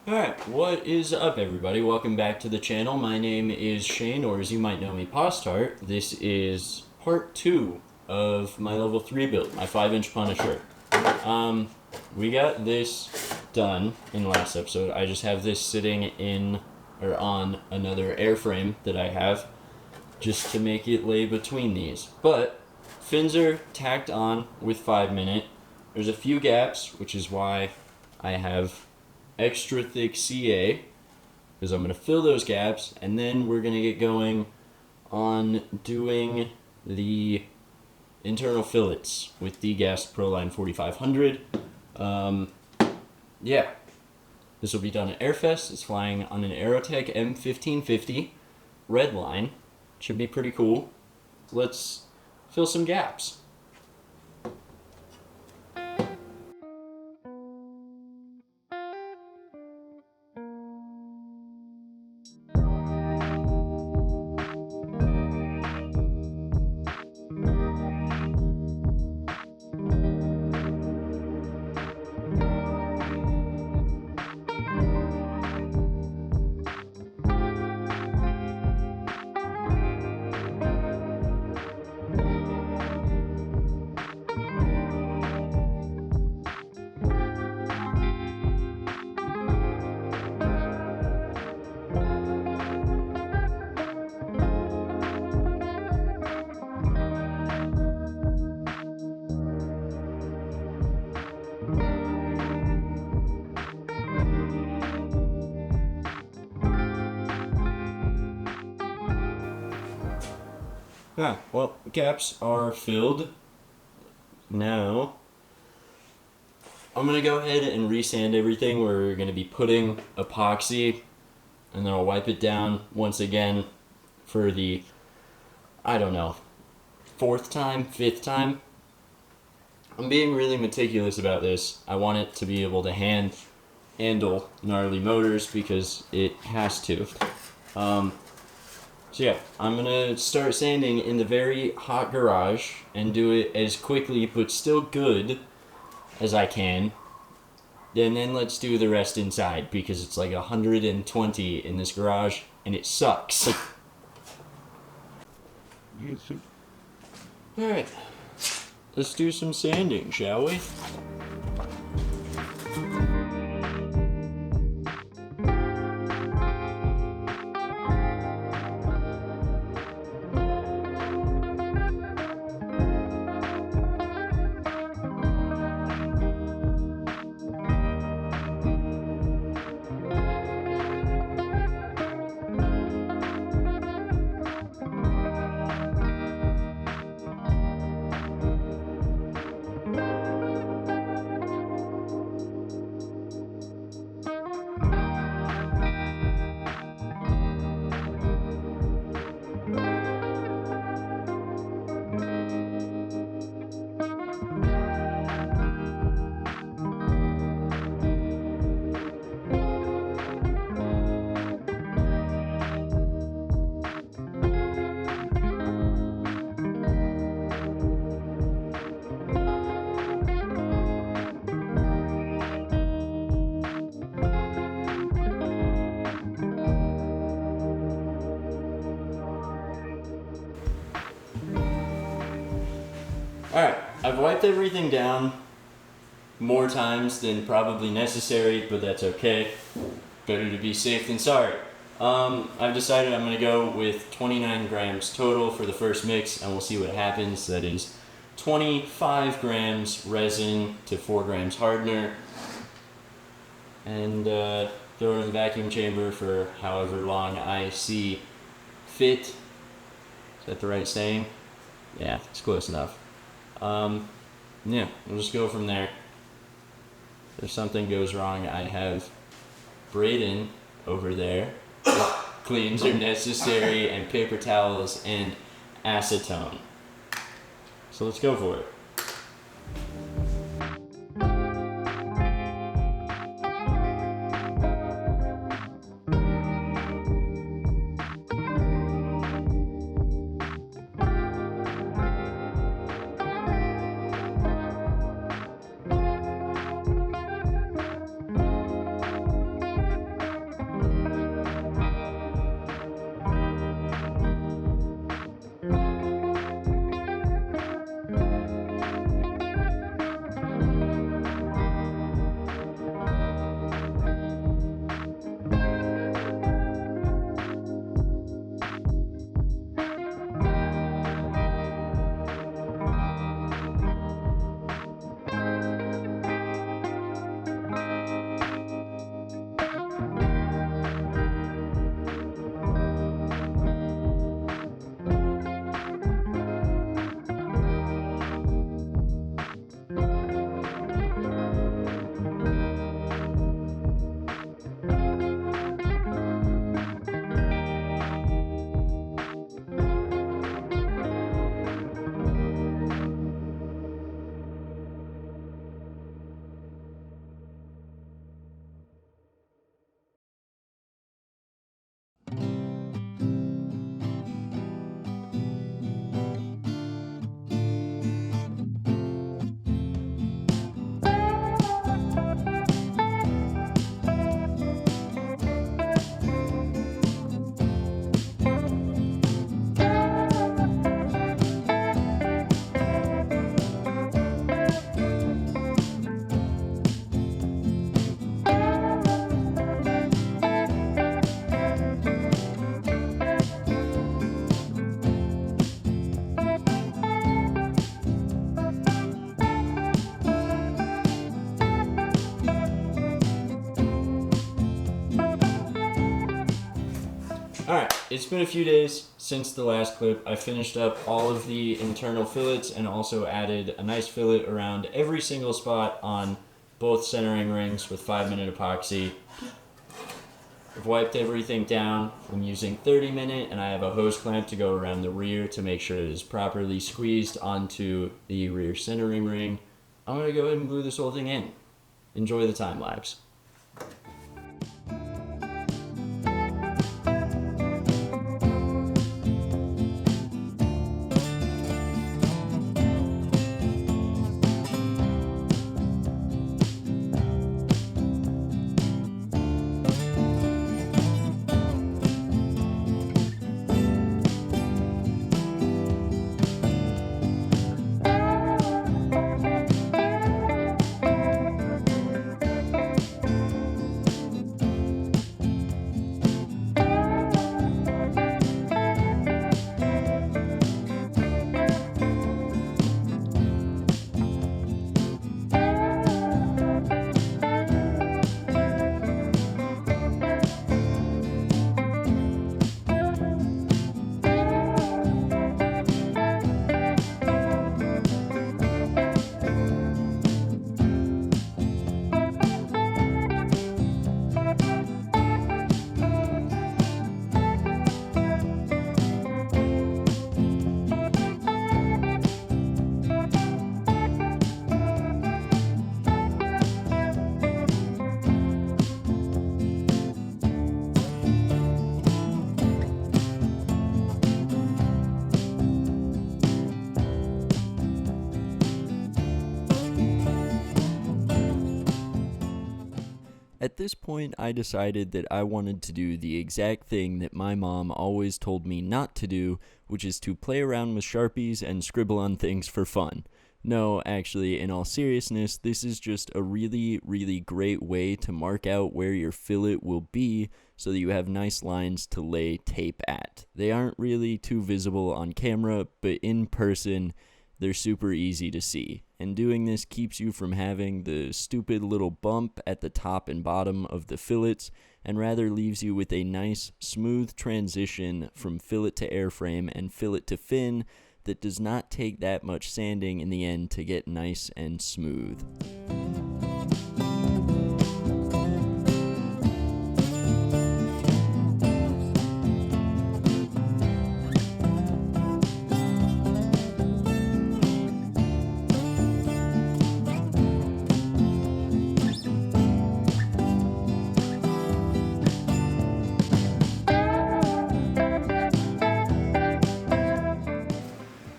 Alright, what is up everybody? Welcome back to the channel. My name is Shane, or as you might know me, Postart. This is part 2 of my level 3 build, my 5-inch Punisher. We got this done in the last episode. I just have this sitting in, or on, another airframe that I have, just to make it lay between these. But, fins are tacked on with 5-minute. There's a few gaps, which is why I have extra thick CA, because I'm going to fill those gaps, and then we're going to get going on doing the internal fillets with degassed Proline 4500. Yeah, this will be done at Airfest. It's flying on an Aerotech M1550 red line. Should be pretty cool. Let's fill some gaps. Well, gaps are filled. Now, I'm going to go ahead and resand everything. We're going to be putting epoxy, and then I'll wipe it down once again for the, I don't know, 4th time, 5th time. I'm being really meticulous about this. I want it to be able to handle gnarly motors because it has to. So yeah, I'm going to start sanding in the very hot garage and do it as quickly but still good as I can. And then let's do the rest inside because it's like 120 in this garage and it sucks. Alright, let's do some sanding, shall we? Alright, I've wiped everything down more times than probably necessary, but that's okay. Better to be safe than sorry. I've decided I'm going to go with 29 grams total for the first mix, and we'll see what happens. That is 25 grams resin to 4 grams hardener, and throw it in the vacuum chamber for however long I see fit. Is that the right saying? Yeah, it's close enough. Yeah, we'll just go from there. If something goes wrong, I have Braden over there. Cleans are necessary, and paper towels and acetone. So let's go for it. it's been a few days since the last clip. I finished up all of the internal fillets and also added a nice fillet around every single spot on both centering rings with 5-minute epoxy. I've wiped everything down. I'm using 30-minute, and I have a hose clamp to go around the rear to make sure it is properly squeezed onto the rear centering ring. I'm going to go ahead and glue this whole thing in. Enjoy the time lapse. At this point, I decided that I wanted to do the exact thing that my mom always told me not to do, which is to play around with Sharpies and scribble on things for fun. No, actually, in all seriousness, this is just a really, really great way to mark out where your fillet will be so that you have nice lines to lay tape at. They aren't really too visible on camera, but in person, they're super easy to see. And doing this keeps you from having the stupid little bump at the top and bottom of the fillets, and rather leaves you with a nice, smooth transition from fillet to airframe and fillet to fin that does not take that much sanding in the end to get nice and smooth.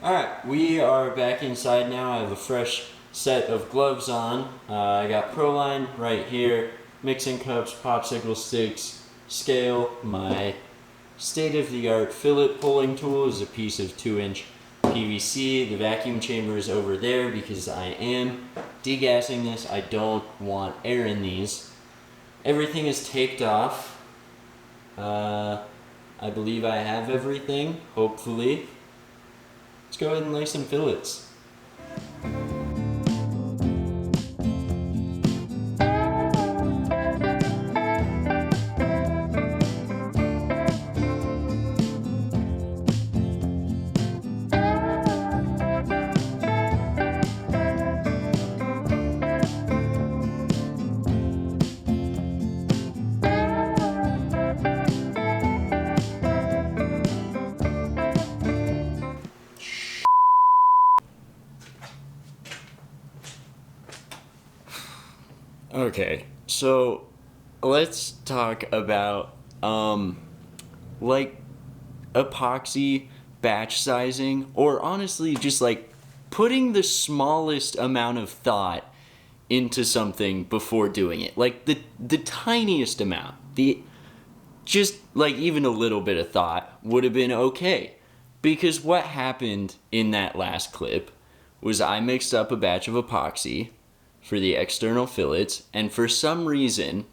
Alright, we are back inside now. I have a fresh set of gloves on. I got Proline right here, mixing cups, popsicle sticks, scale. My state-of-the-art fillet pulling tool is a piece of 2-inch PVC. The vacuum chamber is over there because I am degassing this. I don't want air in these. Everything is taped off. I believe I have everything, hopefully. Let's go ahead and lay some fillets. Okay, so let's talk about like epoxy batch sizing, or honestly just like putting the smallest amount of thought into something before doing it. Like the tiniest amount. Just like even a little bit of thought would have been okay. Because what happened in that last clip was I mixed up a batch of epoxy for the external fillets, and for some reason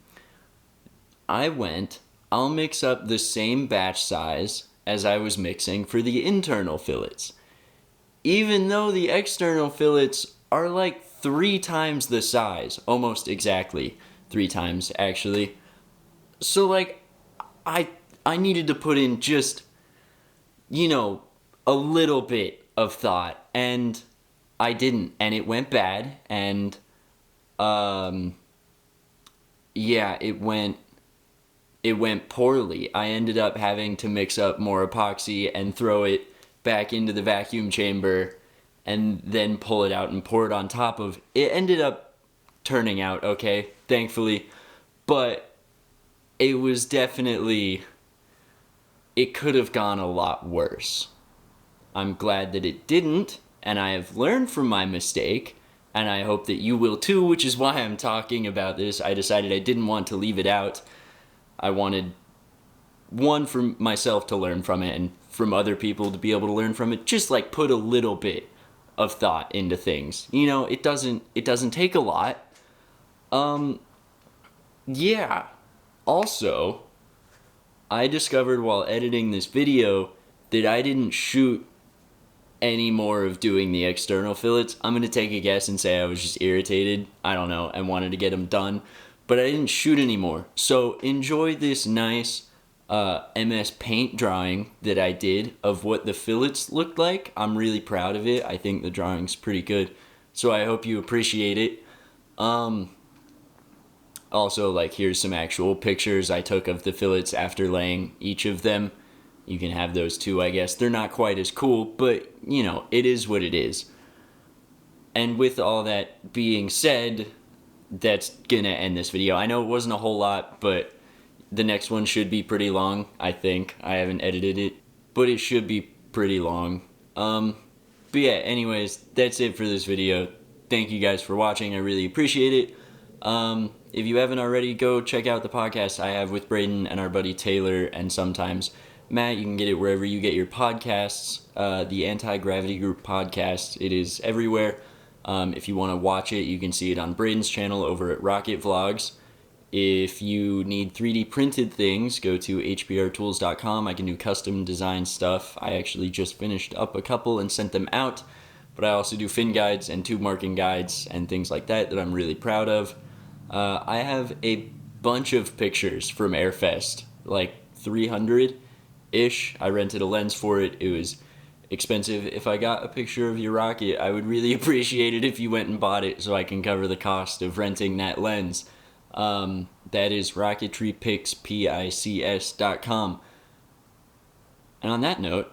I'll mix up the same batch size as I was mixing for the internal fillets, even though the external fillets are like 3 times the size, almost exactly 3 times actually. So like I needed to put in just, a little bit of thought, and I didn't, and it went bad, and, yeah, it went poorly. I ended up having to mix up more epoxy and throw it back into the vacuum chamber and then pull it out and pour it on top of. It ended up turning out okay, thankfully, but it was definitely, it could have gone a lot worse. I'm glad that it didn't, and I have learned from my mistake, and I hope that you will too, which is why I'm talking about this. I decided I didn't want to leave it out. I wanted, one, from myself to learn from it, and from other people to be able to learn from it. Just like put a little bit of thought into things. It doesn't take a lot. Yeah. Also, I discovered while editing this video that I didn't shoot any more of doing the external fillets. I'm gonna take a guess and say I was just irritated, I don't know, and wanted to get them done, but I didn't shoot anymore. So enjoy this nice MS Paint drawing that I did of what the fillets looked like. I'm really proud of it. I think the drawing's pretty good, so I hope you appreciate it. Also, like, here's some actual pictures I took of the fillets after laying each of them. You can have those too, I guess. They're not quite as cool, but, it is what it is. And with all that being said, that's gonna end this video. I know it wasn't a whole lot, but the next one should be pretty long, I think. I haven't edited it, but it should be pretty long. But yeah, anyways, that's it for this video. Thank you guys for watching. I really appreciate it. If you haven't already, go check out the podcast I have with Braden and our buddy Taylor, and sometimes Matt. You can get it wherever you get your podcasts. The Anti-Gravity Group podcast. It is everywhere. If you want to watch it, you can see it on Braden's channel over at Rocket Vlogs. If you need 3D printed things, go to hbrtools.com. I can do custom design stuff. I actually just finished up a couple and sent them out. But I also do fin guides and tube marking guides and things like that I'm really proud of. I have a bunch of pictures from Airfest, like 300-ish. I rented a lens for it. It was expensive. If I got a picture of your rocket, I would really appreciate it if you went and bought it so I can cover the cost of renting that lens. That is rocketrypics.com. And on that note,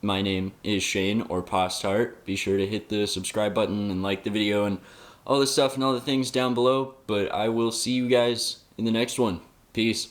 my name is Shane, or Postart. Be sure to hit the subscribe button and like the video and all the stuff and all the things down below. But I will see you guys in the next one. Peace.